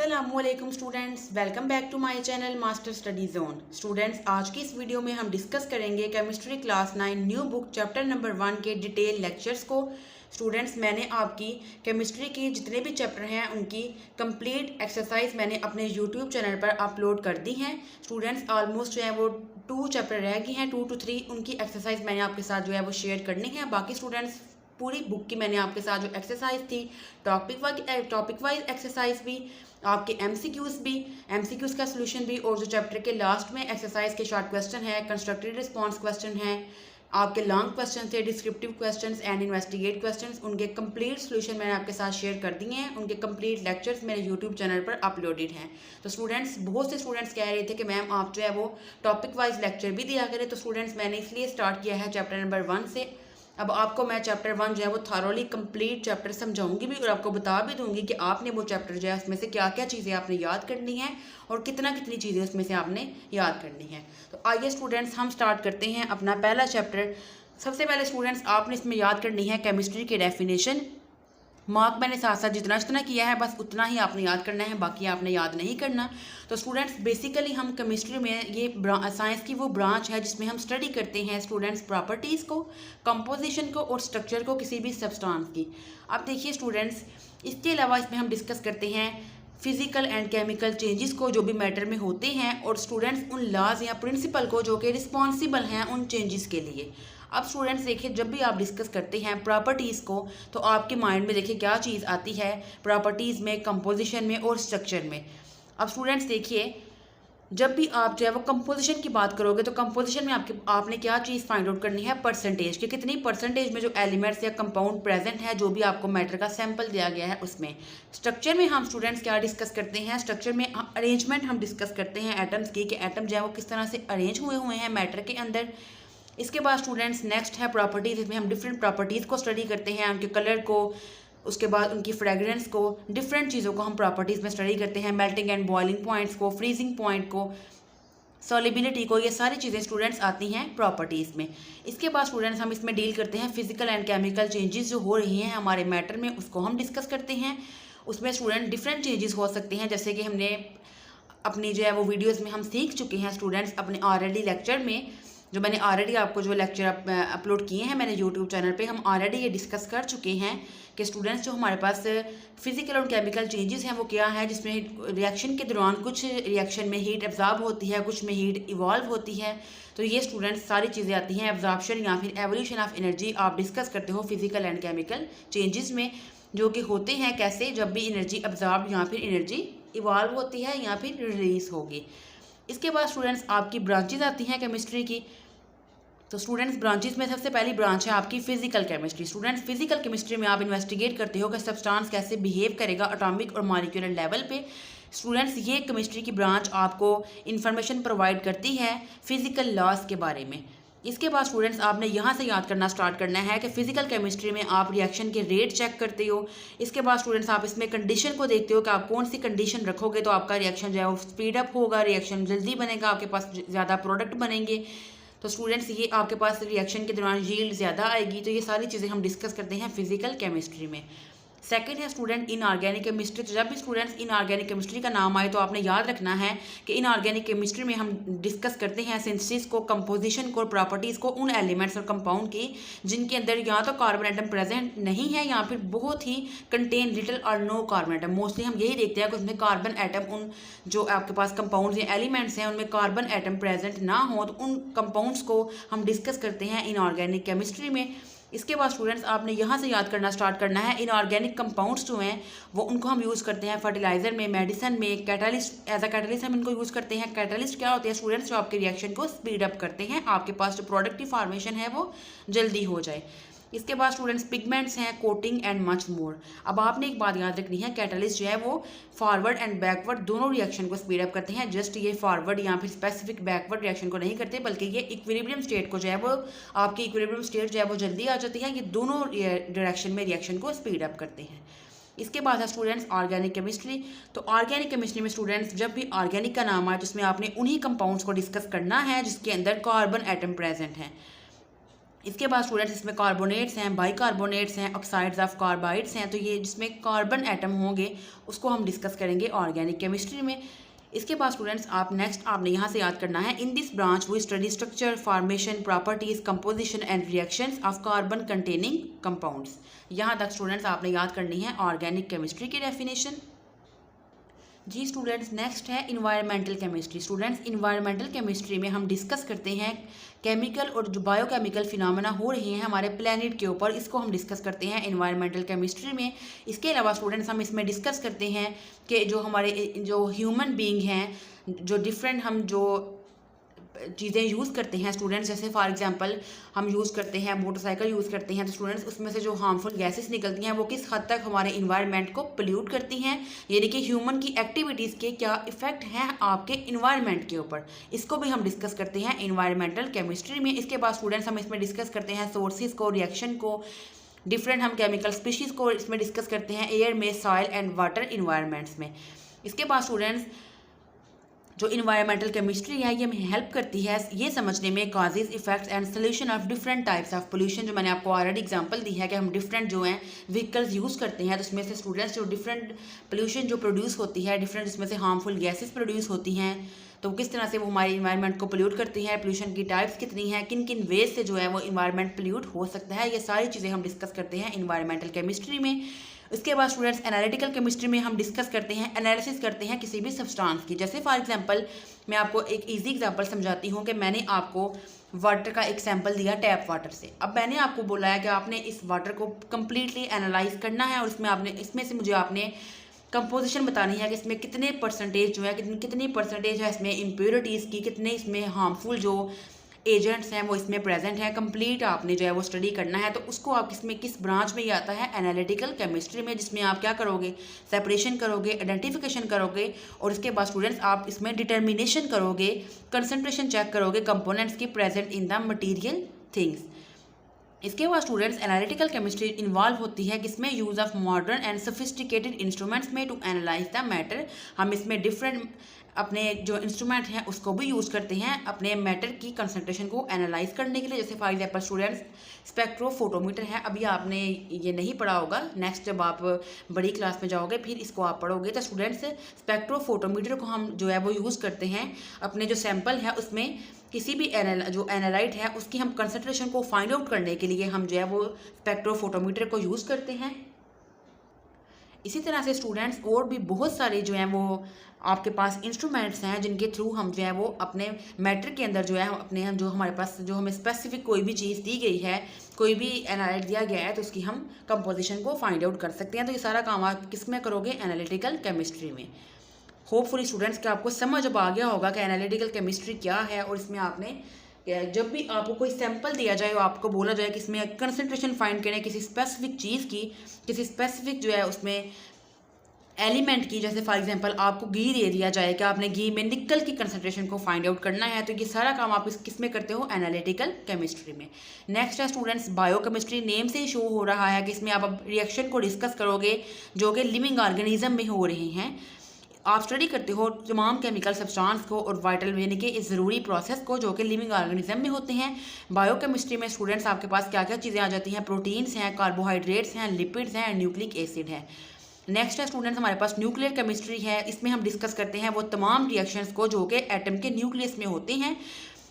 अस्सलामुअलैकुम students, welcome back to my channel master study zone. Students, आज की इस वीडियो में हम डिस्कस करेंगे chemistry class 9 new book chapter number 1 के डिटेल लेक्चर्स को। स्टूडेंट्स, मैंने आपकी केमिस्ट्री के जितने भी चैप्टर हैं उनकी कंप्लीट एक्सरसाइज मैंने अपने यूट्यूब चैनल पर अपलोड कर दी हैं। स्टूडेंट्स, ऑलमोस्ट जो है वो 2 चैप्टर रह गई हैं, 2 to 3 उनकी एक्सरसाइज मैंने आपके साथ जो है वो शेयर करनी है। बाकी स्टूडेंट्स, पूरी बुक की मैंने आपके साथ जो एक्सरसाइज थी, टॉपिक वाइज एक्सरसाइज भी, आपके एमसीक्यूज का सोल्यूशन भी, और जो चैप्टर के लास्ट में एक्सरसाइज के शॉर्ट क्वेश्चन है, कंस्ट्रक्टेड रिस्पॉन्स क्वेश्चन है, आपके लॉन्ग क्वेश्चन थे, descriptive questions and investigate questions, उनके कंप्लीट सोल्यूशन मैंने आपके साथ शेयर कर दिए हैं। उनके कंप्लीट लेक्चर्स मेरे यूट्यूब चैनल पर अपलोडेड हैं। तो स्टूडेंट्स, बहुत से स्टूडेंट्स कह रहे थे कि मैम आप जो है वो टॉपिक वाइज लेक्चर भी दिया करें। तो स्टूडेंट्स, मैंने इसलिए स्टार्ट किया है चैप्टर नंबर 1 से। अब आपको मैं चैप्टर 1 जो है वो थॉरोली कंप्लीट चैप्टर समझाऊंगी भी, और आपको बता भी दूंगी कि आपने वो चैप्टर जो है उसमें से क्या क्या चीज़ें आपने याद करनी है और कितनी चीज़ें उसमें से आपने याद करनी है। तो आइए स्टूडेंट्स, हम स्टार्ट करते हैं अपना पहला चैप्टर। सबसे पहले स्टूडेंट्स, आपने इसमें याद करनी है केमिस्ट्री की डेफिनेशन। मार्क मैंने साथ साथ जितना किया है बस उतना ही आपने याद करना है, बाकी आपने याद नहीं करना। तो स्टूडेंट्स, बेसिकली हम केमिस्ट्री में ये साइंस की वो ब्रांच है जिसमें हम स्टडी करते हैं स्टूडेंट्स प्रॉपर्टीज़ को, कंपोजिशन को और स्ट्रक्चर को किसी भी सब्सटेंस की। अब देखिए स्टूडेंट्स, इसके अलावा इसमें हम डिस्कस करते हैं फिजिकल एंड केमिकल चेंजेस को जो भी मैटर में होते हैं, और स्टूडेंट्स उन लॉज या प्रिंसिपल को जो कि रिस्पॉन्सिबल हैं उन चेंजेस के लिए। अब स्टूडेंट्स देखिए, जब भी आप डिस्कस करते हैं प्रॉपर्टीज़ को तो आपके माइंड में देखिए क्या चीज़ आती है प्रॉपर्टीज़ में, कंपोजिशन में और स्ट्रक्चर में। अब स्टूडेंट्स देखिए, जब भी आप जो है वो कंपोजिशन की बात करोगे तो कंपोजिशन में आपने क्या चीज़ फाइंड आउट करनी है, परसेंटेज, कि कितनी परसेंटेज में जो एलिमेंट्स या कंपाउंड प्रेजेंट है जो भी आपको मैटर का सैंपल दिया गया है उसमें। स्ट्रक्चर में हम स्टूडेंट्स क्या डिस्कस करते हैं, स्ट्रक्चर में अरेंजमेंट हम डिस्कस करते हैं एटम्स की, कि एटम जो है वो किस तरह से अरेंज हुए हैं मैटर के अंदर। इसके बाद स्टूडेंट्स नेक्स्ट है प्रॉपर्टीज़। इसमें हम डिफरेंट प्रॉपर्टीज़ को स्टडी करते हैं, उनके कलर को, उसके बाद उनकी फ्रेगरेंस को, डिफरेंट चीज़ों को हम प्रॉपर्टीज़ में स्टडी करते हैं, मेल्टिंग एंड बॉइलिंग पॉइंट्स को, फ्रीजिंग पॉइंट को, सॉलिबिलिटी को, ये सारी चीज़ें स्टूडेंट्स आती हैं प्रॉपर्टीज़ में। इसके बाद स्टूडेंट्स हम इसमें डील करते हैं फिजिकल एंड केमिकल चेंजेस जो हो रही हैं हमारे मैटर में, उसको हम डिस्कस करते हैं। उसमें स्टूडेंट डिफरेंट चेंजेस हो सकते हैं, जैसे कि हमने अपनी जो है वो वीडियोज़ में हम सीख चुके हैं स्टूडेंट्स अपने ऑलरेडी लेक्चर में, जो मैंने ऑलरेडी आपको जो लेक्चर अपलोड किए हैं मैंने यूट्यूब चैनल पे, हम ऑलरेडी ये डिस्कस कर चुके हैं कि स्टूडेंट्स जो हमारे पास फिजिकल और केमिकल चेंजेस हैं वो क्या है, जिसमें रिएक्शन के दौरान कुछ रिएक्शन में हीट एब्जॉर्ब होती है, कुछ में हीट इवॉल्व होती है। तो ये स्टूडेंट्स सारी चीज़ें आती हैं। एब्जॉर्प्शन या फिर एवोल्यूशन ऑफ एनर्जी आप डिस्कस करते हो फिजिकल एंड केमिकल चेंजेस में, जो कि होते हैं कैसे, जब भी एनर्जी एब्जॉर्ब या फिर एनर्जी इवॉल्व होती है या फिर रिलीज होगी। इसके बाद स्टूडेंट्स आपकी ब्रांचेज आती हैं केमिस्ट्री की। तो स्टूडेंट्स, ब्रांचेस में सबसे पहली ब्रांच है आपकी physical chemistry. Students, physical chemistry में आप इन्वेस्टिगेट करते हो कि सब्सटेंस कैसे बिहेव करेगा एटॉमिक और मॉलिक्यूलर लेवल पे। स्टूडेंट्स, ये केमिस्ट्री की ब्रांच आपको इन्फॉर्मेशन प्रोवाइड करती है फिजिकल लॉज के बारे में। इसके बाद स्टूडेंट्स, आपने यहाँ से याद करना स्टार्ट करना है कि फिजिकल केमिस्ट्री में आप रिएक्शन के रेट चेक करते हो। इसके बाद स्टूडेंट्स, आप इसमें कंडीशन को देखते हो कि आप कौन सी कंडीशन रखोगे तो आपका रिएक्शन जो है वो स्पीड अप होगा, रिएक्शन जल्दी बनेगा, आपके पास ज़्यादा प्रोडक्ट बनेंगे। तो स्टूडेंट्स, ये आपके पास रिएक्शन के दौरान यील्ड ज़्यादा आएगी। तो ये सारी चीज़ें हम डिस्कस करते हैं फिजिकल केमिस्ट्री में। सेकंड है स्टूडेंट इनऑर्गेनिक केमिस्ट्री। तो जब भी स्टूडेंट्स इनऑर्गेनिक केमिस्ट्री का नाम आए तो आपने याद रखना है कि इनऑर्गेनिक केमिस्ट्री में हम डिस्कस करते हैं सिंथेसिस को, कंपोजिशन को, प्रॉपर्टीज़ को उन एलिमेंट्स और कंपाउंड की जिनके अंदर या तो कार्बन एटम प्रेजेंट नहीं है या फिर बहुत ही कंटेन लिटिल और नो कार्बन एटम। मोस्टली हम यही देखते हैं कि उसमें कार्बन एटम, उन जो आपके पास कंपाउंड्स या एलिमेंट्स हैं उनमें कार्बन एटम प्रेजेंट ना हो, तो उन कंपाउंड्स को हम डिस्कस करते हैं इनऑर्गेनिक केमिस्ट्री में। इसके बाद स्टूडेंट्स, आपने यहाँ से याद करना स्टार्ट करना है इनऑर्गेनिक कंपाउंड्स जो हैं वो उनको हम यूज़ करते हैं फर्टिलाइजर में, मेडिसिन में, कैटालिस्ट, एज अ कैटालिस्ट हम इनको यूज़ करते हैं। कैटालिस्ट क्या होते हैं स्टूडेंट्स, जो आपके रिएक्शन को स्पीड अप करते हैं, आपके पास जो प्रोडक्ट की फॉर्मेशन है वो जल्दी हो जाए। इसके बाद स्टूडेंट्स पिगमेंट्स हैं, कोटिंग एंड मच मोर। अब आपने एक बात याद रखनी है, कैटालिस्ट जो है वो फॉरवर्ड एंड बैकवर्ड दोनों रिएक्शन को स्पीड अप करते हैं। जस्ट ये फॉरवर्ड या फिर स्पेसिफिक बैकवर्ड रिएक्शन को नहीं करते, बल्कि ये इक्विलिब्रियम स्टेट को जो है वो आपकी इक्विलिब्रियम स्टेट जो है वो जल्दी आ जाती है। ये दोनों डायरेक्शन में रिएक्शन को स्पीड अप करते हैं। इसके बाद है स्टूडेंट्स ऑर्गेनिक केमिस्ट्री। तो ऑर्गेनिक केमिस्ट्री में स्टूडेंट्स जब भी ऑर्गेनिक का नाम आए जिसमें आपने उन्हीं कंपाउंड्स को डिस्कस करना है जिसके अंदर कार्बन एटम प्रेजेंट है। इसके बाद स्टूडेंट्स इसमें कार्बोनेट्स हैं, बाइकार्बोनेट्स हैं, ऑक्साइड्स ऑफ कार्बाइड्स हैं, तो ये जिसमें कार्बन एटम होंगे उसको हम डिस्कस करेंगे ऑर्गेनिक केमिस्ट्री में। इसके बाद स्टूडेंट्स आपने यहाँ से याद करना है, in this branch we study structure, formation, properties, composition and reactions of carbon containing compounds. यहाँ तक स्टूडेंट्स आपने याद करनी है ऑर्गेनिक केमिस्ट्री की डेफिनेशन। जी स्टूडेंट्स, नेक्स्ट है environmental chemistry. Students, environmental chemistry में हम डिस्कस करते हैं केमिकल और जो बायोकेमिकल फिनोमेना हो रहे हैं हमारे प्लेनेट के ऊपर, इसको हम डिस्कस करते हैं इन्वायरमेंटल केमिस्ट्री में। इसके अलावा स्टूडेंट्स हम इसमें डिस्कस करते हैं कि जो हमारे जो ह्यूमन बीइंग हैं, जो डिफरेंट हम जो चीज़ें यूज़ करते हैं स्टूडेंट्स, जैसे फॉर एग्जांपल हम यूज़ करते हैं मोटरसाइकिल यूज़ करते हैं, तो स्टूडेंट्स उसमें से जो हार्मफुल गैसेस निकलती हैं वो किस हद तक हमारे इन्वायरमेंट को पोल्यूट करती हैं, यानी कि ह्यूमन की एक्टिविटीज़ के क्या इफ़ेक्ट हैं आपके इन्वायरमेंट के ऊपर, इसको भी हम डिस्कस करते हैं इन्वायरमेंटल केमिस्ट्री में। इसके बाद स्टूडेंट्स हम इसमें डिस्कस करते हैं सोर्सेज को, रिएक्शन को, डिफरेंट हम केमिकल स्पीशीज़ को इसमें डिस्कस करते हैं एयर में, सॉइल एंड वाटर इन्वायरमेंट्स में। इसके बाद स्टूडेंट्स जो इन्वायरमेंटल केमिस्ट्री है ये हमें हेल्प करती है ये समझने में causes, effects and solution of different types of pollution, जो मैंने आपको ऑलरेडी एग्जांपल दी है कि हम डिफरेंट जो हैं व्हीकल्स यूज़ करते हैं, तो उसमें से स्टूडेंट्स जो डिफरेंट पोल्यूशन जो प्रोड्यूस होती है, डिफरेंट उसमें से हार्मफुल गैसेस प्रोड्यूस होती हैं, तो किस तरह से वो हमारे इन्वायरमेंट को पोल्यूट करती हैं, पोल्यूशन की टाइप्स कितनी हैं, किन किन वेज से जो है वो इन्वायरमेंट पोल्यूट हो सकता है, ये सारी चीज़ें हम डिस्कस करते हैं इन्वायरमेंटल केमिस्ट्री में। उसके बाद स्टूडेंट्स एनालिटिकल केमिस्ट्री में हम डिस्कस करते हैं, एनालिसिस करते हैं किसी भी सब्सटेंस की। जैसे फॉर एग्जांपल मैं आपको एक इजी एग्जांपल समझाती हूँ कि मैंने आपको वाटर का एक सैंपल दिया टैप वाटर से। अब मैंने आपको बोला है कि आपने इस वाटर को कम्प्लीटली एनालाइज करना है और इसमें से मुझे आपने कंपोजिशन बतानी है कि इसमें कितने परसेंटेज जो है कितनी परसेंटेज है इसमें इम्प्योरिटीज़ की, कितने इसमें हार्मफुल जो एजेंट्स हैं वो इसमें प्रेजेंट हैं, कंप्लीट आपने जो है वो स्टडी करना है। तो उसको आप किस ब्रांच में ये आता है, एनालिटिकल केमिस्ट्री में, जिसमें आप क्या करोगे, सेपरेशन करोगे, आइडेंटिफिकेशन करोगे और इसके बाद स्टूडेंट्स आप इसमें डिटर्मिनेशन करोगे, कंसंट्रेशन चेक करोगे कंपोनेंट्स की present in the material things. इसके बाद स्टूडेंट्स एनालिटिकल केमिस्ट्री इन्वॉल्व होती है किसमें, use of modern and sophisticated instruments में टू एनालाइज द मैटर। हम इसमें डिफरेंट अपने जो इंस्ट्रूमेंट हैं उसको भी यूज़ करते हैं अपने मैटर की कंसंट्रेशन को एनालाइज करने के लिए। जैसे फॉर एग्जांपल स्टूडेंट्स स्पेक्ट्रोफोटोमीटर है, अभी आपने ये नहीं पढ़ा होगा, नेक्स्ट जब आप बड़ी क्लास में जाओगे फिर इसको आप पढ़ोगे। तो स्टूडेंट्स स्पेक्ट्रोफोटोमीटर को हम जो है वो यूज़ करते हैं अपने जो सैंपल है उसमें किसी भी जो एनालाइट है उसकी हम कंसंट्रेशन को फाइंड आउट करने के लिए हम जो है वो स्पेक्ट्रोफोटोमीटर को यूज़ करते हैं। इसी तरह से स्टूडेंट्स और भी बहुत सारे जो हैं वो आपके पास इंस्ट्रूमेंट्स हैं जिनके थ्रू हम जो है वो अपने मैटर के अंदर जो है अपने हम जो हमारे पास जो हमें स्पेसिफिक कोई भी चीज़ दी गई है, कोई भी एनालाइट दिया गया है, तो उसकी हम कंपोजिशन को फाइंड आउट कर सकते हैं। तो ये सारा काम आप किस में करोगे, एनालिटिकल केमिस्ट्री में। होपफुली स्टूडेंट्स के आपको समझ अब आ गया होगा कि एनालिटिकल केमिस्ट्री क्या है और इसमें आपने जब भी आपको कोई सैंपल दिया जाए और आपको बोला जाए कि इसमें कंसंट्रेशन फाइंड करें किसी स्पेसिफिक चीज़ की, किसी स्पेसिफिक जो है उसमें एलिमेंट की, जैसे फॉर एग्जांपल आपको घी दे दिया जाए कि आपने घी में निकल की कंसंट्रेशन को फाइंड आउट करना है, तो ये सारा काम आप किस में करते हो, एनालिटिकल केमिस्ट्री में। नेक्स्ट है स्टूडेंट्स बायोकेमिस्ट्री। नेम से ही शो हो रहा है कि इसमें आप अब रिएक्शन को डिस्कस करोगे जो कि लिविंग ऑर्गेनिज्म में हो रहे हैं। आप स्टडी करते हो तमाम केमिकल सब्सटेंस को और वाइटल यानी कि इस ज़रूरी प्रोसेस को जो कि लिविंग ऑर्गेनिज्म में होते हैं। बायोकेमिस्ट्री में स्टूडेंट्स आपके पास क्या क्या चीज़ें आ जाती हैं, प्रोटीन्स हैं, कार्बोहाइड्रेट्स हैं, लिपिड्स हैं, न्यूक्लिक एसिड है। नेक्स्ट है स्टूडेंट्स हमारे पास न्यूक्लियर केमिस्ट्री है। इसमें हम डिस्कस करते हैं वो तमाम रिएक्शंस को जो कि एटम के न्यूक्लियस में होते हैं।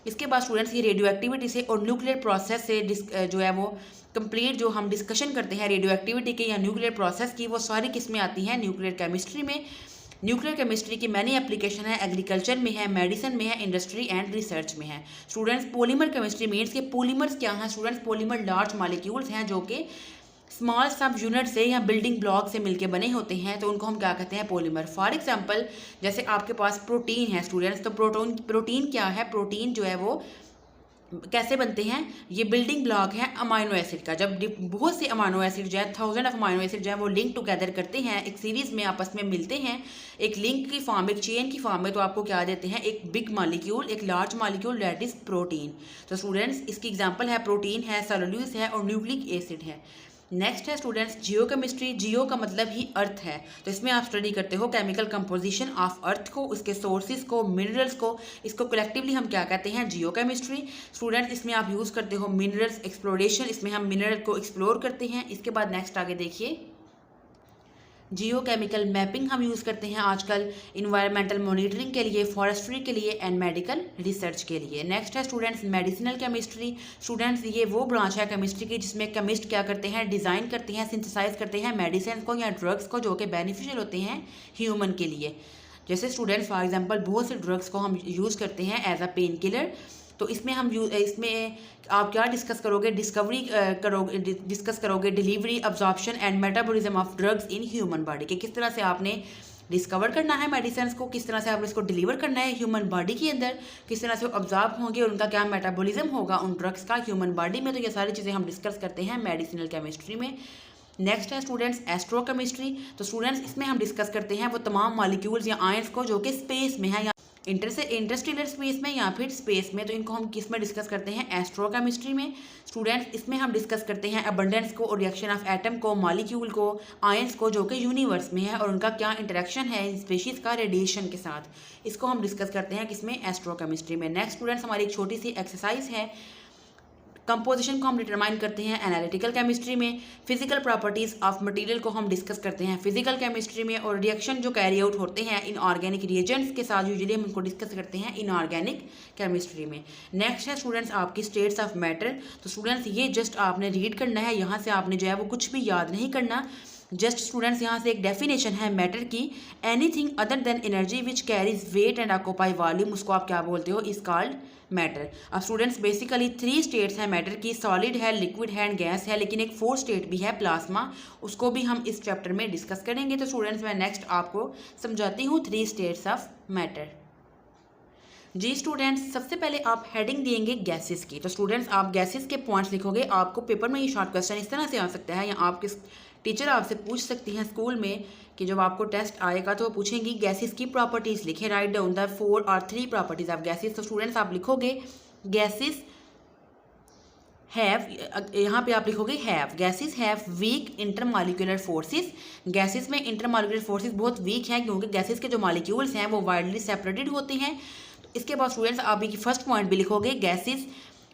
इसके बाद स्टूडेंट्स ये रेडियो एक्टिविटी से और न्यूक्लियर प्रोसेस से जो है वो कंप्लीट जो हम डिस्कशन करते हैं रेडियो एक्टिविटी के या न्यूक्लियर प्रोसेस की, वो सारी किस में आती हैं, न्यूक्लियर केमिस्ट्री में। न्यूक्लियर केमिस्ट्री की मैनी एप्लीकेशन है, एग्रीकल्चर में है, मेडिसिन में है, इंडस्ट्री एंड रिसर्च में है। स्टूडेंट्स पॉलीमर केमिस्ट्री मीन्स के पॉलीमर्स क्या हैं स्टूडेंट्स, पॉलीमर लार्ज मॉलिक्यूल्स हैं जो कि स्मॉल सब यूनिट से या बिल्डिंग ब्लॉक से मिलके बने होते हैं, तो उनको हम क्या कहते हैं, पॉलीमर। फॉर एग्जांपल जैसे आपके पास प्रोटीन है स्टूडेंट्स, तो प्रोटीन क्या है, प्रोटीन जो है वो कैसे बनते हैं, ये बिल्डिंग ब्लॉक है अमाइनो एसिड का। जब बहुत से अमाइनो एसिड जो है 1000 ऑफ अमाइनो एसिड जो है वो लिंक टुगेदर करते हैं, एक सीरीज में आपस में मिलते हैं एक लिंक की फॉर्म, एक चेन की फॉर्म में, तो आपको क्या देते हैं, एक बिग मॉलिक्यूल, एक large molecule, that is protein. तो स्टूडेंट्स इसकी एग्जांपल है प्रोटीन है, सेलुलोज है और न्यूक्लिक एसिड है। नेक्स्ट है स्टूडेंट्स जियो केमिस्ट्री। जियो का मतलब ही अर्थ है, तो इसमें आप स्टडी करते हो केमिकल कंपोजिशन ऑफ अर्थ को, उसके सोर्सेज को, मिनरल्स को। इसको कलेक्टिवली हम क्या कहते हैं? जियो केमिस्ट्री। स्टूडेंट्स इसमें आप यूज़ करते हो मिनरल्स एक्सप्लोरेशन, इसमें हम मिनरल को एक्सप्लोर करते हैं। इसके बाद नेक्स्ट आगे देखिए, जियो केमिकल मैपिंग हम यूज़ करते हैं आजकल इन्वायरमेंटल मॉनिटरिंग के लिए, फॉरेस्ट्री के लिए एंड मेडिकल रिसर्च के लिए। नेक्स्ट है स्टूडेंट्स मेडिसिनल केमिस्ट्री। स्टूडेंट्स ये वो ब्रांच है केमिस्ट्री की जिसमें केमिस्ट क्या करते हैं? डिज़ाइन करते हैं, सिंथेसाइज करते हैं मेडिसिन को या ड्रग्स को जो कि बेनिफिशियल होते हैं ह्यूमन के लिए। जैसे स्टूडेंट्स फॉर एग्जांपल बहुत से ड्रग्स को हम यूज़ करते हैं एज अ पेन किलर। तो इसमें इसमें आप क्या डिस्कस करोगे? डिस्कस करोगे delivery, absorption and metabolism of drugs in human body के किस तरह से आपने डिस्कवर करना है मेडिसिन को, किस तरह से आपने इसको डिलीवर करना है ह्यूमन बॉडी के अंदर, किस तरह से ऑब्जॉर्ब होंगे और उनका क्या मेटाबॉलिज्म होगा उन ड्रग्स का ह्यूमन बॉडी में। तो ये सारी चीज़ें हम डिस्कस करते हैं मेडिसिनल केमिस्ट्री में। नेक्स्ट है स्टूडेंट्स एस्ट्रोकेमिस्ट्री। तो स्टूडेंट्स इसमें हम डिस्कस करते हैं वो तमाम मॉलिक्यूल्स या आयंस को जो कि स्पेस में है या इंटरस्टेलर स्पेस में या फिर स्पेस में, तो इनको हम किस में डिस्कस करते हैं? एस्ट्रोकेमिस्ट्री में। स्टूडेंट्स इसमें हम डिस्कस करते हैं अबंडेंस को और रिएक्शन ऑफ एटम को, मॉलिक्यूल को, आयंस को जो कि यूनिवर्स में है और उनका क्या इंटरेक्शन है स्पेशीज का रेडिएशन के साथ। इसको हम डिस्कस करते हैं किसमें? एस्ट्रोकेमिस्ट्री में। नेक्स्ट स्टूडेंट्स हमारी एक छोटी सी एक्सरसाइज है, कंपोजिशन को हम डिटरमाइन करते हैं एनालिटिकल केमिस्ट्री में। फिजिकल प्रॉपर्टीज ऑफ मटेरियल को हम डिस्कस करते हैं फिजिकल केमिस्ट्री में। और रिएक्शन जो कैरी आउट होते हैं इन ऑर्गेनिक रिएजेंट्स के साथ यूजुअली हम इनको डिस्कस करते हैं इनऑर्गेनिक केमिस्ट्री में। नेक्स्ट है स्टूडेंट्स आपकी स्टेट्स ऑफ मैटर। तो स्टूडेंट्स ये जस्ट आपने रीड करना है, यहाँ से आपने जो है वो कुछ भी याद नहीं करना। जस्ट स्टूडेंट्स यहाँ से एक डेफिनेशन है मैटर की, anything other than energy which carries weight and occupy volume, उसको आप क्या बोलते हो? Is called matter. अब स्टूडेंट्स बेसिकली 3 स्टेट्स हैं मैटर की, सॉलिड है, लिक्विड है एंड गैस है, लेकिन एक 4th स्टेट भी है प्लाज्मा, उसको भी हम इस चैप्टर में डिस्कस करेंगे। तो स्टूडेंट्स मैं नेक्स्ट आपको समझाती हूँ 3 स्टेट्स ऑफ मैटर। जी स्टूडेंट्स सबसे पहले आप हेडिंग देंगे गैसेस की। तो स्टूडेंट्स आप गैसेस के पॉइंट्स लिखोगे। आपको पेपर में ये शॉर्ट क्वेश्चन इस तरह से आ सकता है या आपके टीचर आपसे पूछ सकती हैं स्कूल में कि जब आपको टेस्ट आएगा तो वो पूछेंगी गैसेस की प्रॉपर्टीज लिखें, राइट डाउन द 4 और 3 प्रॉपर्टीज ऑफ गैसेस। तो स्टूडेंट्स आप लिखोगे गैसेस हैव, यहाँ पे आप लिखोगे have, gases have week intermolecular forces. Gases में इंटरमॉलिक्यूलर फोर्सेस बहुत वीक हैं क्योंकि गैसेस के जो मॉलिक्यूल्स हैं वो वाइडली सेपरेटेड होते हैं। इसके बाद स्टूडेंट्स आप ये फर्स्ट पॉइंट भी लिखोगे gases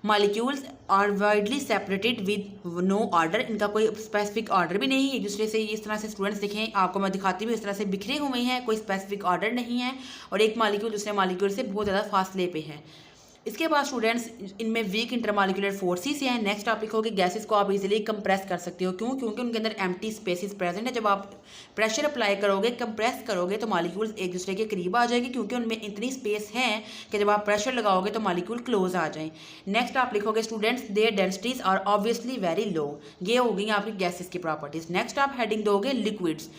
molecules are widely separated with no order, इनका कोई स्पेसिफिक ऑर्डर भी नहीं है एक दूसरे से। इस तरह से स्टूडेंट्स देखें, आपको मैं दिखाती हूँ, इस तरह से बिखरे हुए हैं, कोई स्पेसिफिक ऑर्डर नहीं है और एक मॉलिक्यूल दूसरे मॉलिक्यूल से बहुत ज़्यादा फासले पे है। इसके बाद स्टूडेंट्स इनमें वीक इंटरमॉलिक्यूलर फोर्सेस हैं। नेक्स्ट आप लिखोगे गैसेस को आप इजीली कंप्रेस कर सकते हो, क्यों? क्योंकि उनके अंदर एम्प्टी स्पेसेस प्रेजेंट है। जब आप प्रेशर अप्लाई करोगे, कंप्रेस करोगे तो मॉलिक्यूल्स एक दूसरे के करीब आ जाएगी क्योंकि उनमें इतनी स्पेस है कि जब आप प्रेशर लगाओगे तो मॉलिक्यूल क्लोज आ जाए। नेक्स्ट आप लिखोगे students their densities are obviously very low. ये हो गई आपकी गैसेस की प्रॉपर्टीज। नेक्स्ट आप हेडिंग दोगे लिक्विड्स।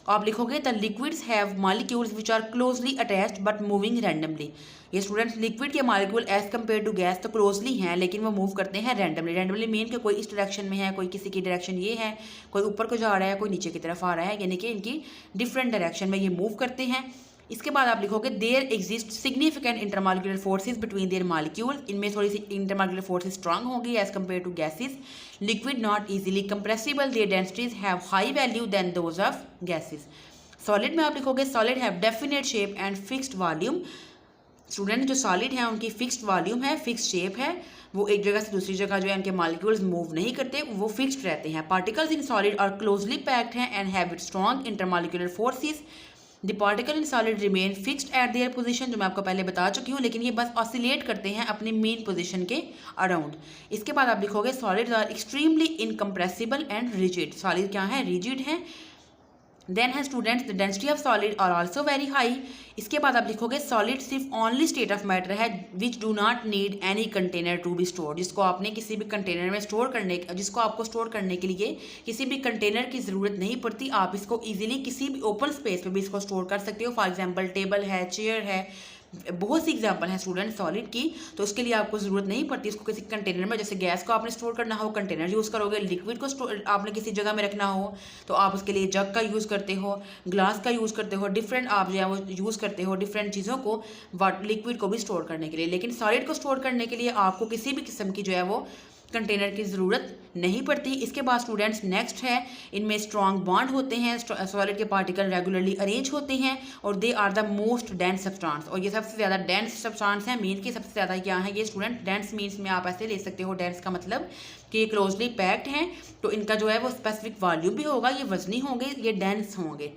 आप लिखोगे the liquids have molecules which are closely attached but moving randomly. ये स्टूडेंट्स लिक्विड के molecule as compare to gas तो क्लोजली हैं लेकिन वो मूव करते हैं रैंडमली। रैंडमली मीन कि कोई इस डायरेक्शन में है, कोई किसी की डायरेक्शन ये है, कोई ऊपर को जा रहा है, कोई नीचे की तरफ आ रहा है, यानी कि इनकी डिफरेंट डायरेक्शन में ये मूव करते हैं। इसके बाद आप लिखोगे there exist significant intermolecular forces between their molecule. इनमें थोड़ी सी इंटरमॉलिक्यूलर फोर्सेस स्ट्रांग होंगी as compare to gases. Liquid not easily compressible, their densities have high value than those of gases. Solid में आप लिखोगे solid have definite shape and fixed volume. Student जो solid है उनकी फिक्स्ड वॉल्यूम है, fixed shape है, वो एक जगह से दूसरी जगह जो है उनके मॉलिक्यूल्स मूव नहीं करते, वो फिक्स्ड रहते हैं। Particles in solid are closely packed हैं and have strong intermolecular forces. The particle in solid remain fixed at their position, जो मैं आपको पहले बता चुकी हूँ, लेकिन ये बस ऑसिलेट करते हैं अपनी मेन पोजीशन के अराउंड। इसके बाद आप लिखोगे solids are extremely incompressible and rigid. Solid क्या है? रिजिड है। देन है students the density of solid are also very high. इसके बाद आप लिखोगे सॉलिड सिर्फ ओनली स्टेट ऑफ मैटर है which do not need any container to be store, जिसको आपने किसी भी कंटेनर में स्टोर करने, जिसको आपको स्टोर करने के लिए किसी भी कंटेनर की ज़रूरत नहीं पड़ती। आप इसको इजीली किसी भी ओपन स्पेस पे भी इसको स्टोर कर सकते हो। फॉर एग्जांपल टेबल है, चेयर है, बहुत सी एग्जांपल है स्टूडेंट सॉलिड की, तो उसके लिए आपको ज़रूरत नहीं पड़ती इसको किसी कंटेनर में। जैसे गैस को आपने स्टोर करना हो कंटेनर यूज़ करोगे, लिक्विड को स्टोर आपने किसी जगह में रखना हो तो आप उसके लिए जग का यूज़ करते हो, ग्लास का यूज़ करते हो, डिफरेंट आप जो है वो यूज़ करते हो डिफरेंट चीज़ों को लिक्विड को भी स्टोर करने के लिए। लेकिन सॉलिड को स्टोर करने के लिए आपको किसी भी किस्म की जो है वो कंटेनर की ज़रूरत नहीं पड़ती। इसके बाद स्टूडेंट्स नेक्स्ट है, इनमें स्ट्रॉन्ग बॉन्ड होते हैं, सॉलिड के पार्टिकल रेगुलरली अरेंज होते हैं और they are the most dense substance, और ये सबसे ज़्यादा डेंस सब्सटेंस है। मीन की सबसे ज़्यादा क्या है ये स्टूडेंट, डेंस मीन्स में आप ऐसे ले सकते हो, डेंस का मतलब कि ये क्लोजली पैक्ड हैं, तो इनका जो है वो स्पेसिफिक वॉल्यूम भी होगा, ये वजनी होंगे, ये डेंस होंगे।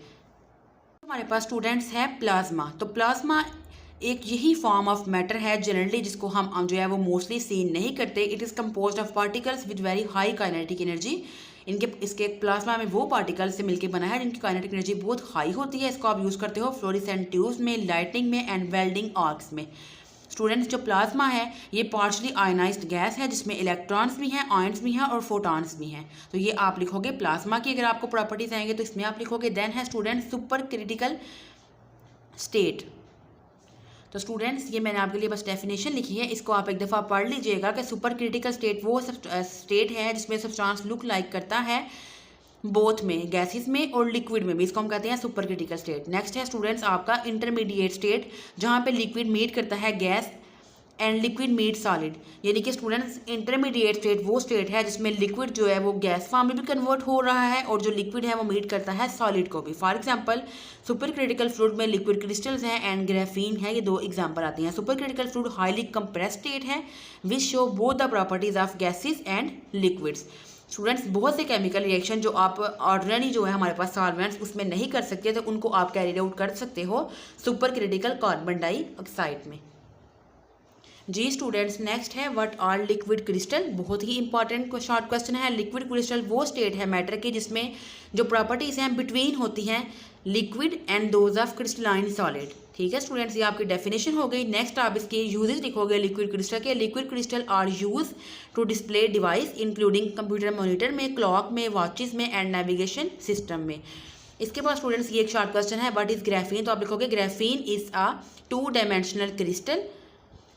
हमारे पास स्टूडेंट्स है प्लाज्मा। तो प्लाज्मा एक यही फॉर्म ऑफ मैटर है जनरली जिसको हम जो है वो मोस्टली सीन नहीं करते। It is composed of particles with very high kinetic energy. इसके प्लाज्मा में वो पार्टिकल से मिलकर बना है जिनकी काइनेटिक एनर्जी बहुत हाई होती है। इसको आप यूज़ करते हो फ्लोरेसेंट ट्यूब्स में, लाइटिंग में एंड वेल्डिंग आर्क्स में। स्टूडेंट्स जो प्लाज्मा है ये पार्शली आयनाइज्ड गैस है जिसमें इलेक्ट्रॉन्स भी हैं, आयन्स भी हैं और फोटॉन्स भी हैं। तो ये आप लिखोगे प्लाज्मा की, अगर आपको प्रॉपर्टीज आएंगे तो इसमें आप लिखोगे। देन है स्टूडेंट्स सुपर क्रिटिकल स्टेट। तो स्टूडेंट्स ये मैंने आपके लिए बस डेफिनेशन लिखी है, इसको आप एक दफ़ा पढ़ लीजिएगा कि सुपर क्रिटिकल स्टेट वो स्टेट है जिसमें सब्सटेंस लुक लाइक करता है बोथ में, गैसेस में और लिक्विड में भी, इसको हम कहते हैं सुपर क्रिटिकल स्टेट। नेक्स्ट है स्टूडेंट्स आपका इंटरमीडिएट स्टेट, जहाँ पे लिक्विड मीट करता है gas and liquid meet solid. यानी कि स्टूडेंट्स इंटरमीडिएट स्टेट वो स्टेट है जिसमें लिक्विड जो है वो गैस फॉर्म में भी कन्वर्ट हो रहा है और जो लिक्विड है वो मीट करता है सॉलिड को भी। For example super critical fluid में लिक्विड क्रिस्टल्स हैं एंड ग्राफीन है, ये दो एग्जांपल आती हैं। Super critical fluid highly compressed state है which show both the properties of gases and liquids. Students बहुत से केमिकल रिएक्शन जो आप ऑर्डिनरी जो है हमारे पास सॉल्वेंट्स उसमें नहीं कर सकते, तो उनको आप कैरी आउट कर सकते हो सुपर क्रिटिकल कार्बन डाइऑक्साइड में। जी स्टूडेंट्स नेक्स्ट है व्हाट आर लिक्विड क्रिस्टल। बहुत ही इंपॉर्टेंट शॉर्ट क्वेश्चन है। लिक्विड क्रिस्टल वो स्टेट है मैटर की जिसमें जो प्रॉपर्टीज हैं बिटवीन होती हैं liquid and those of crystalline solid. ठीक है स्टूडेंट्स, ये आपकी डेफिनेशन हो गई। नेक्स्ट आप इसके यूजेज लिखोगे लिक्विड क्रिस्टल के। Liquid crystal are use to display device including computer monitor में, क्लॉक में, वॉचेस में एंड नेविगेशन सिस्टम में। इसके बाद स्टूडेंट्स ये एक शॉर्ट क्वेश्चन है व्हाट इज ग्राफीन। तो आप लिखोगे graphene is a 2 dimensional crystal.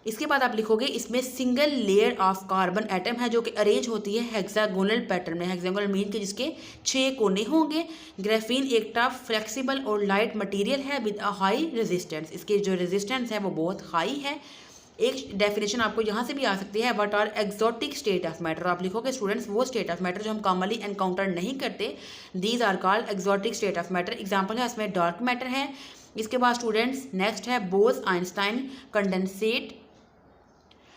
इसके बाद आप लिखोगे इसमें single layer of carbon atom है जो कि अरेंज होती है हेक्सागोनल पैटर्न में। हेक्सागोनल मीन के जिसके 6 कोने होंगे। ग्राफीन एक टफ फ्लेक्सिबल और लाइट मटेरियल है विद अ हाई रेजिस्टेंस। इसके जो रेजिस्टेंस है वो बहुत हाई है। एक डेफिनेशन आपको यहाँ से भी आ सकती है what are exotic state of matter. आप लिखोगे स्टूडेंट्स वो स्टेट ऑफ मैटर जो हम कॉमनली एनकाउंटर नहीं करते, these are called exotic state of matter. Example है इसमें डार्क मैटर है। इसके बाद स्टूडेंट्स नेक्स्ट है Bose Einstein condensate,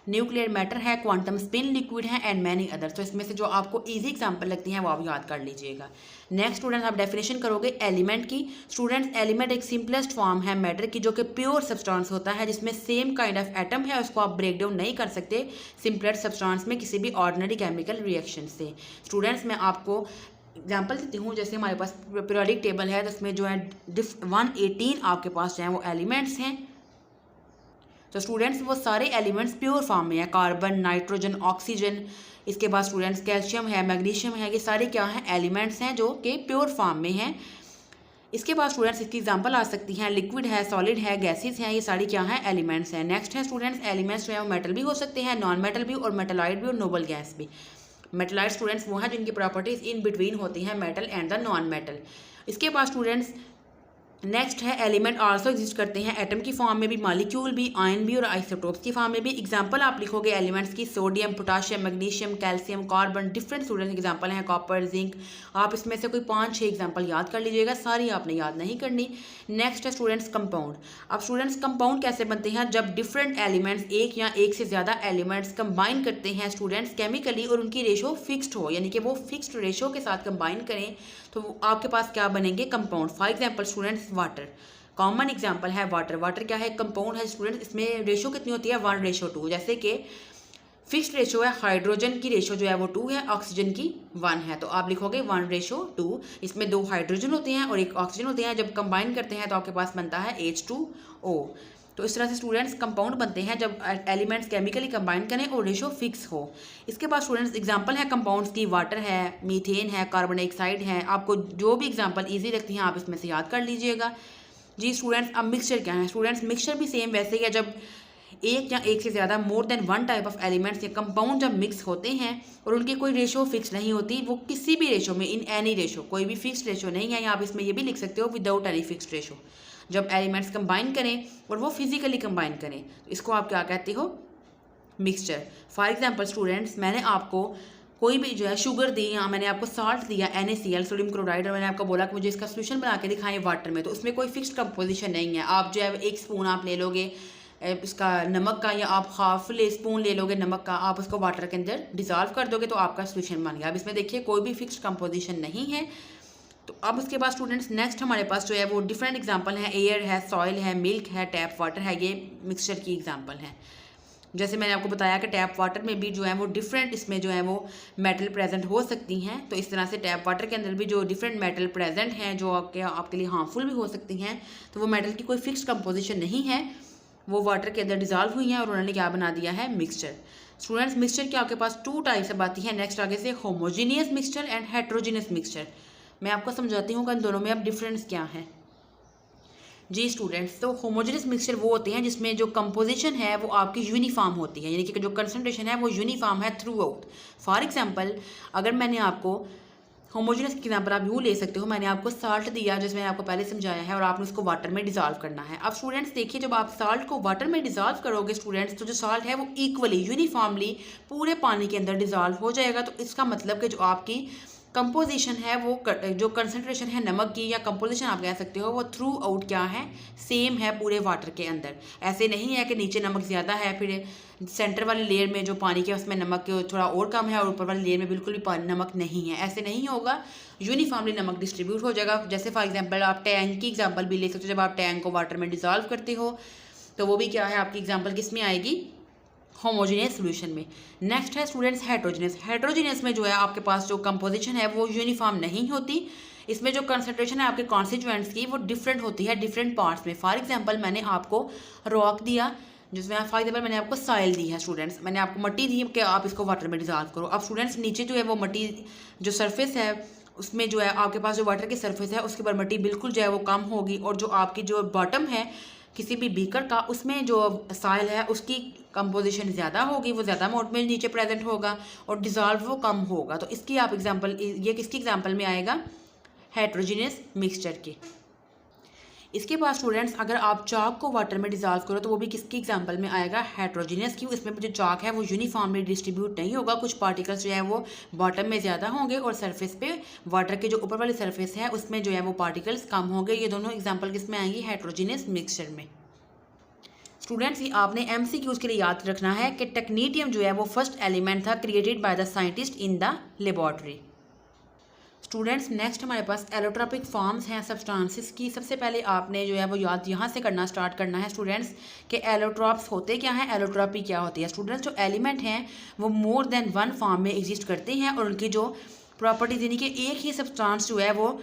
nuclear matter है, क्वांटम स्पिन लिक्विड है एंड मैनी अदर्स। तो इसमें से जो आपको इजी एग्जांपल लगती हैं वो आप याद कर लीजिएगा। नेक्स्ट स्टूडेंट्स आप डेफिनेशन करोगे एलिमेंट की। स्टूडेंट्स एलिमेंट एक सिंपलेस्ट फॉर्म है मैटर की जो कि प्योर सब्सटेंस होता है जिसमें सेम काइंड ऑफ एटम है, उसको आप ब्रेक डाउन नहीं कर सकते सिंपलेस्ट सब्सटेंस में किसी भी ऑर्डिनरी केमिकल रिएक्शन से। स्टूडेंट्स मैं आपको एग्जाम्पल देती हूँ, जैसे हमारे पास पीरियोडिक टेबल है तो उसमें जो है 118 आपके पास जो है वो एलिमेंट्स हैं। तो स्टूडेंट्स वो सारे एलिमेंट्स प्योर फॉर्म में है, कार्बन, नाइट्रोजन, ऑक्सीजन। इसके बाद स्टूडेंट्स कैल्शियम है, मैग्नीशियम है, ये सारे क्या हैं एलिमेंट्स हैं जो कि प्योर फॉर्म में हैं। इसके बाद स्टूडेंट्स इसकी एग्जांपल आ सकती हैं लिक्विड है, सॉलिड है, गैसेस हैं, ये सारी क्या हैं एलिमेंट्स हैं। नेक्स्ट है स्टूडेंट्स एलिमेंट्स जो है वो मेटल भी हो सकते हैं, नॉन मेटल भी और मेटलाइट भी और नोबल गैस भी। मेटलाइट स्टूडेंट्स वो हैं जिनकी प्रॉपर्टीज इन बिटवीन होती हैं metal and the non metal. इसके बाद स्टूडेंट्स नेक्स्ट है एलिमेंट आल्सो एग्जिस्ट करते हैं एटम की फॉर्म में भी, मॉलिक्यूल भी, आयन भी और आइसोटोप्स की फॉर्म में भी। एग्जांपल आप लिखोगे एलिमेंट्स की sodium, potassium, magnesium, calcium, carbon, different students example हैं कॉपर, जिंक। आप इसमें से कोई 5-6 एग्जांपल याद कर लीजिएगा, सारी आपने याद नहीं करनी। नेक्स्ट है स्टूडेंट्स कंपाउंड। अब स्टूडेंट्स कंपाउंड कैसे बनते हैं जब डिफरेंट एलिमेंट्स एक या एक से ज़्यादा एलिमेंट्स कंबाइन करते हैं स्टूडेंट्स केमिकली और उनकी रेशो फिक्स्ड हो, यानी कि वो फिक्स्ड रेशो के साथ कंबाइन करें तो आपके पास क्या बनेंगे compound. For example students water, common example है वाटर। वाटर क्या है कंपाउंड है स्टूडेंट्स, इसमें रेशो कितनी होती है 1:2। जैसे कि फिक्स्ड रेशो है, हाइड्रोजन की रेशो जो है वो 2 है, ऑक्सीजन की 1 है, तो आप लिखोगे 1:2। इसमें 2 हाइड्रोजन होते हैं और 1 ऑक्सीजन होते हैं, जब कंबाइन करते हैं तो आपके पास बनता है H2O। तो इस तरह से स्टूडेंट्स कंपाउंड बनते हैं जब एलिमेंट्स केमिकली कंबाइन करें और रेशो फिक्स हो। इसके बाद स्टूडेंट्स एग्जांपल है कंपाउंड्स की, वाटर है, मीथेन है, कार्बन डाइऑक्साइड है। आपको जो भी एग्जांपल इजी लगती हैं आप इसमें से याद कर लीजिएगा। जी स्टूडेंट्स अब मिक्सचर क्या है। स्टूडेंट्स मिक्सचर भी सेम वैसे ही है, जब एक या एक से ज़्यादा more than 1 type of elements या कंपाउंड जब मिक्स होते हैं और उनकी कोई रेशो फिक्स नहीं होती, वो किसी भी रेशो में, इन एनी रेशो, कोई भी फिक्स रेशो नहीं है, या आप इसमें ये भी लिख सकते हो विदाउट एनी फिक्स रेशो। जब एलिमेंट्स कंबाइन करें और वो फिजिकली कंबाइन करें तो इसको आप क्या कहते हो मिक्सचर। फॉर एग्जांपल स्टूडेंट्स, मैंने आपको कोई भी जो है शुगर दी या मैंने आपको साल्ट दिया NaCl सोडियम क्लोराइड, और मैंने आपको बोला कि मुझे इसका सोल्यूशन बना के दिखाएं वाटर में, तो उसमें कोई फिक्स्ड कंपोजिशन नहीं है। आप जो है 1 स्पून आप ले लोगे इसका नमक का, या आप हाफ स्पून ले लोगे नमक का, आप उसको वाटर के अंदर डिज़ोल्व कर दोगे तो आपका सोल्यूशन बन गया। अब इसमें देखिए कोई भी फिक्स्ड कंपोजिशन नहीं है। तो अब उसके बाद स्टूडेंट्स नेक्स्ट हमारे पास जो है वो डिफरेंट एग्जांपल है, एयर है, सॉइल है, मिल्क है, टैप वाटर है, ये मिक्सचर की एग्जांपल है। जैसे मैंने आपको बताया कि टैप वाटर में भी जो है वो डिफरेंट इसमें जो है वो मेटल प्रेजेंट हो सकती हैं, तो इस तरह से टैप वाटर के अंदर भी जो डिफरेंट मेटल प्रेजेंट हैं जो आपके लिए हार्मफुल भी हो सकती हैं, तो वो मेटल की कोई फिक्स्ड कंपोजिशन नहीं है, वो वाटर के अंदर डिजॉल्व हुई हैं और उन्होंने क्या बना दिया है, मिक्सचर। स्टूडेंट्स मिक्सचर की आपके पास 2 टाइप्स अब आती है नेक्स्ट आगे से, homogeneous mixture and heterogeneous mixture. मैं आपको समझाती हूँ कि इन दोनों में अब डिफरेंस क्या है। जी स्टूडेंट्स, तो होमोजेनियस मिक्सचर वो होते हैं जिसमें जो कंपोजिशन है वो आपकी यूनिफॉर्म होती है, यानी कि जो कंसंट्रेशन है वो यूनिफॉर्म है थ्रू आउट। फॉर एग्जांपल, अगर मैंने आपको होमोजेनियस की एग्जांपल आप यूँ ले सकते हो, मैंने आपको साल्ट दिया जिसमें मैंने आपको पहले समझाया है, और आपने उसको वाटर में डिजॉल्व करना है। अब स्टूडेंट्स देखिए, जब आप साल्ट को वाटर में डिजॉल्व करोगे स्टूडेंट्स, तो जो साल्ट है वो इक्वली यूनिफॉर्मली पूरे पानी के अंदर डिजॉल्व हो जाएगा। तो इसका मतलब कि जो आपकी कंपोजिशन है वो जो कंसंट्रेशन है नमक की, या कंपोजिशन आप कह सकते हो, वो थ्रू आउट क्या है, सेम है पूरे वाटर के अंदर। ऐसे नहीं है कि नीचे नमक ज़्यादा है, फिर सेंटर वाली लेयर में जो पानी के उसमें नमक थोड़ा और कम है, और ऊपर वाली लेयर में बिल्कुल भी पानी नमक नहीं है, ऐसे नहीं होगा। यूनिफॉर्मली नमक डिस्ट्रीब्यूट हो जाएगा। जैसे फॉर एग्जाम्पल आप टैंक की एग्जाम्पल भी ले सकते हो, जब आप टैंक को वाटर में डिजॉल्व करते हो तो वो भी क्या है, आपकी एग्जाम्पल किस में आएगी, होमोजेनियस सॉल्यूशन में। नेक्स्ट है स्टूडेंट्स हेट्रोजेनियस। हेट्रोजेनियस में जो है आपके पास जो कंपोजिशन है वो यूनिफॉर्म नहीं होती, इसमें जो कंसंट्रेशन है आपके कॉन्स्टिट्यूएंट्स की वो डिफरेंट होती है डिफरेंट पार्ट्स में। फॉर एग्जांपल, मैंने आपको रॉक दिया, जिसमें फॉर एग्जांपल मैंने आपको सॉइल दी है स्टूडेंट्स, मैंने आपको मट्टी दी कि आप इसको वाटर में डिजॉल्व करो। अब स्टूडेंट्स नीचे जो है वो मट्टी जो सरफेस है उसमें जो है आपके पास जो वाटर की सरफेस है उसके ऊपर मट्टी बिल्कुल जो है वो कम होगी, और जो आपकी जो बॉटम है किसी भी बीकर का उसमें जो सॉइल है उसकी कंपोजिशन ज़्यादा होगी, वो ज़्यादा अमाउंट में नीचे प्रेजेंट होगा, और डिज़ोल्व वो कम होगा। तो इसकी आप एग्जांपल, ये किसकी एग्जांपल में आएगा, हेट्रोजीनियस मिक्सचर की। इसके बाद स्टूडेंट्स, अगर आप चाक को वाटर में डिजॉल्व करो तो वो भी किसकी एग्जांपल में आएगा, हेट्रोजीनियस की। इसमें जो चाक है वो यूनिफॉर्मली डिस्ट्रीब्यूट नहीं होगा, कुछ पार्टिकल्स जो है वो बॉटम में ज़्यादा होंगे, और सरफेस पे वाटर के जो ऊपर वाली सरफेस है उसमें जो है वो पार्टिकल्स कम होंगे। ये दोनों एग्जाम्पल किस में आएंगी, हेट्रोजीनियस मिक्सचर में। स्टूडेंट्स, ये आपने MCQs के लिए याद रखना है कि टेक्नीडियम जो है वो फर्स्ट एलिमेंट था created by the scientist in the laboratory. Students, next हमारे पास एलोट्रॉपिक फॉर्म्स हैं सब्सटेंसेस की। सबसे पहले आपने जो है वो याद यहाँ से करना स्टार्ट करना है स्टूडेंट्स कि एलोट्रॉप्स होते क्या हैं, एलोट्रॉपी क्या होती है। स्टूडेंट्स, जो एलिमेंट हैं वो मोर देन वन फॉर्म में एग्जिस्ट करते हैं, और उनकी जो प्रॉपर्टीज, यानी कि एक ही सब्सटेंस जो है वो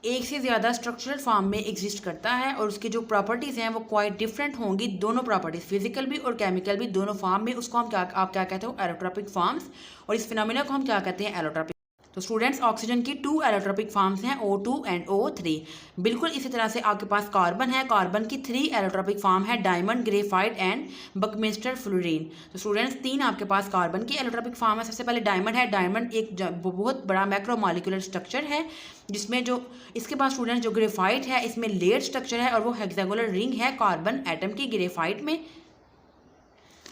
एक से ज़्यादा स्ट्रक्चरल फॉर्म में एग्जिस्ट करता है, और उसकी जो प्रॉपर्टीज़ हैं वो क्वाइट डिफरेंट होंगी, दोनों प्रॉपर्टीज़ फिजिकल भी और केमिकल भी, दोनों फॉर्म में। उसको हम आप क्या कहते हो, एलोट्रॉपिक फॉर्म्स, और इस फिनोमिना को हम क्या कहते हैं, एलोट्रॉपिक। तो स्टूडेंट्स, ऑक्सीजन की 2 एलोट्रॉपिक फॉर्म्स हैं, O2 एंड O3। बिल्कुल इसी तरह से आपके पास कार्बन है, कार्बन की 3 एलोट्रॉपिक फॉर्म है, diamond, graphite and Buckminster fluorine. तो स्टूडेंट्स, 3 आपके पास कार्बन की एलोट्रॉपिक फॉर्म है। सबसे पहले डायमंड है। डायमंड एक बहुत बड़ा मैक्रोमॉलिक्यूलर स्ट्रक्चर है, जिसमें जो इसके बाद स्टूडेंट्स जो ग्रेफाइट है इसमें लेयर स्ट्रक्चर है, और वो हेक्सागोनल रिंग है कार्बन एटम की ग्रेफाइट में।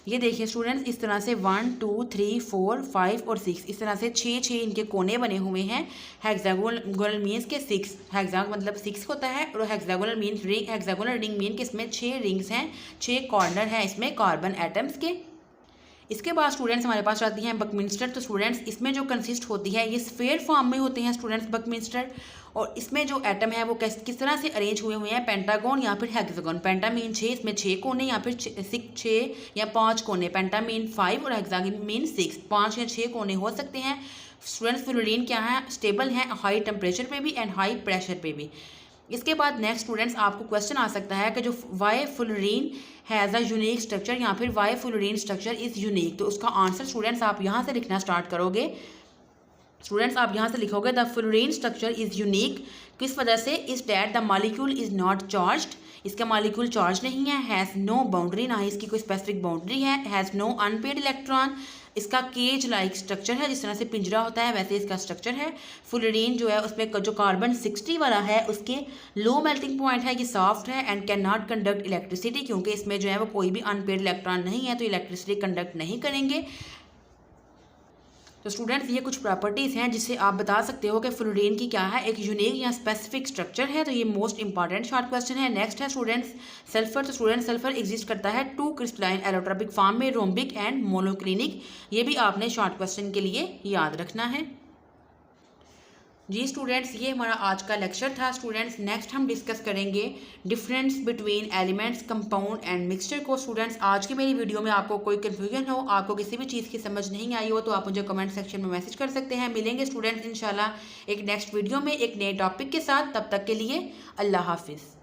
ये देखिए स्टूडेंट्स, इस तरह से 1 2 3 4 5 और 6, इस तरह से 6 इनके कोने बने हुए हैं। हेक्सागोनल मीन्स के 6, हेक्सा मतलब 6 होता है, और hexagonal means ring, hexagonal ring mean के इसमें 6 रिंग्स हैं, 6 कॉर्नर हैं इसमें कार्बन एटम्स के। इसके बाद स्टूडेंट्स हमारे पास आती हैं बकमिंस्टर। तो स्टूडेंट्स, इसमें जो कंसिस्ट होती है ये स्फेयर फॉर्म में होते हैं स्टूडेंट्स बकमिंस्टर, और इसमें जो एटम है वो किस तरह से अरेंज हुए हुए हैं, पेंटागोन या फिर हेक्सागोन। पेंटा मीन 6, इसमें 6 कोने, या फिर 6 या 5 कोने। पेंटा मीन 5 और हेक्सागोन मीन 6, 5 या 6 कोने हो सकते हैं। स्टूडेंट्स, फ्लोरीन क्या है, स्टेबल है हाई टेम्परेचर पे भी एंड हाई प्रेशर पे भी। इसके बाद नेक्स्ट स्टूडेंट्स, आपको क्वेश्चन आ सकता है कि जो why fluorine has a unique structure, या फिर why fluorine structure is unique. तो उसका आंसर स्टूडेंट्स आप यहाँ से लिखना स्टार्ट करोगे स्टूडेंट्स आप यहाँ से लिखोगे the fluorine structure is unique, किस वजह से? Is that the molecule is not charged, इसका मॉलिक्यूल चार्ज नहीं है। हैज़ नो बाउंड्री, ना ही इसकी कोई स्पेसिफिक बाउंड्री है। हैज़ नो अनपेड इलेक्ट्रॉन, इसका केज लाइक स्ट्रक्चर है, जिस तरह से पिंजरा होता है वैसे इसका स्ट्रक्चर है। फ्लोरीन जो है उसमें जो कार्बन 60 वाला है उसके लो मेल्टिंग पॉइंट है, ये सॉफ्ट है and can not conduct electricity, क्योंकि इसमें जो है वो कोई भी अनपेड इलेक्ट्रॉन नहीं है तो इलेक्ट्रिसिटी कंडक्ट नहीं करेंगे। तो स्टूडेंट्स ये कुछ प्रॉपर्टीज़ हैं जिससे आप बता सकते हो कि फ्लोरीन की क्या है, एक यूनिक या स्पेसिफिक स्ट्रक्चर है। तो ये मोस्ट इंपॉर्टेंट शॉर्ट क्वेश्चन है। नेक्स्ट है स्टूडेंट्स सल्फर। तो स्टूडेंट सल्फर एग्जिस्ट करता है 2 क्रिस्टलाइन एलोट्रोपिक फॉर्म में, रोम्बिक एंड मोनोक्लिनिक। ये भी आपने शॉर्ट क्वेश्चन के लिए याद रखना है। जी स्टूडेंट्स ये हमारा आज का लेक्चर था। स्टूडेंट्स नेक्स्ट हम डिस्कस करेंगे difference between elements, compound and mixture को। स्टूडेंट्स आज की मेरी वीडियो में आपको कोई कन्फ्यूजन हो, आपको किसी भी चीज़ की समझ नहीं आई हो तो आप मुझे कमेंट सेक्शन में मैसेज कर सकते हैं। मिलेंगे स्टूडेंट्स इंशाल्लाह एक नेक्स्ट वीडियो में एक नए टॉपिक के साथ। तब तक के लिए अल्लाह हाफिज़।